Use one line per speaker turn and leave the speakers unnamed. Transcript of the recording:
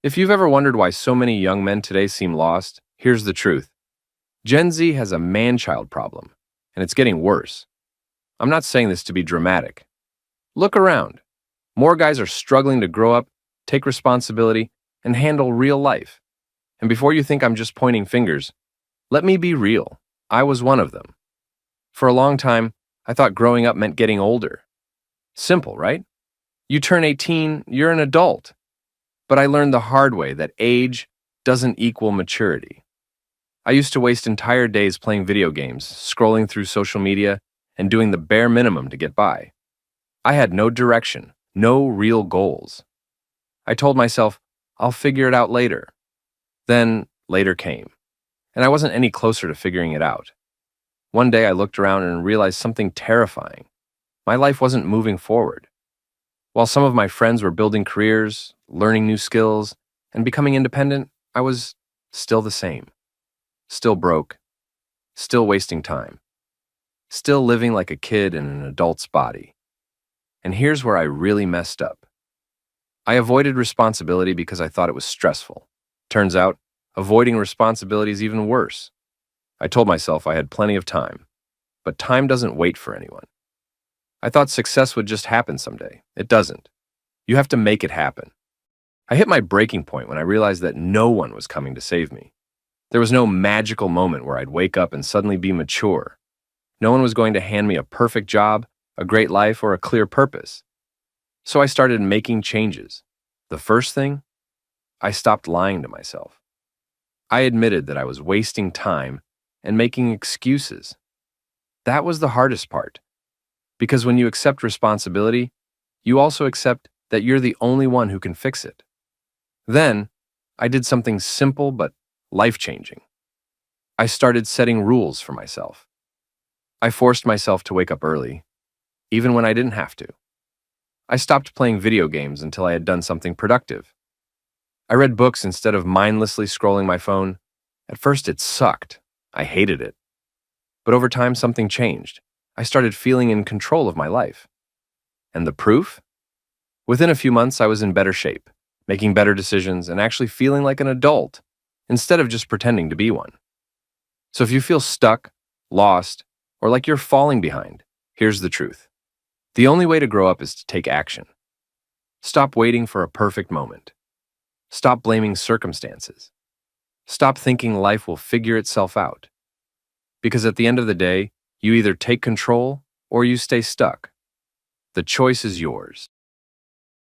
If you've ever wondered why so many young men today seem lost, here's the truth. Gen Z has a man-child problem, and it's getting worse. I'm not saying this to be dramatic. Look around. More guys are struggling to grow up, take responsibility, and handle real life. And before you think I'm just pointing fingers, let me be real. I was one of them. For a long time, I thought growing up meant getting older. Simple, right? You turn 18, you're an adult. But I learned the hard way that age doesn't equal maturity. I used to waste entire days playing video games, scrolling through social media, and doing the bare minimum to get by. I had no direction, no real goals. I told myself, I'll figure it out later. Then later came, and I wasn't any closer to figuring it out. One day I looked around and realized something terrifying. My life wasn't moving forward. While some of my friends were building careers, learning new skills, and becoming independent, I was still the same. Still broke. Still wasting time. Still living like a kid in an adult's body. And here's where I really messed up. I avoided responsibility because I thought it was stressful. Turns out, avoiding responsibility is even worse. I told myself I had plenty of time, but time doesn't wait for anyone. I thought success would just happen someday. It doesn't. You have to make it happen. I hit my breaking point when I realized that no one was coming to save me. There was no magical moment where I'd wake up and suddenly be mature. No one was going to hand me a perfect job, a great life, or a clear purpose. So I started making changes. The first thing, I stopped lying to myself. I admitted that I was wasting time and making excuses. That was the hardest part. Because when you accept responsibility, you also accept that you're the only one who can fix it. Then, I did something simple but life-changing. I started setting rules for myself. I forced myself to wake up early, even when I didn't have to. I stopped playing video games until I had done something productive. I read books instead of mindlessly scrolling my phone. At first, it sucked. I hated it. But over time, something changed. I started feeling in control of my life. And the proof? Within a few months, I was in better shape, making better decisions, and actually feeling like an adult, instead of just pretending to be one. So if you feel stuck, lost, or like you're falling behind, here's the truth. The only way to grow up is to take action. Stop waiting for a perfect moment. Stop blaming circumstances. Stop thinking life will figure itself out. Because at the end of the day, you either take control or you stay stuck. The choice is yours.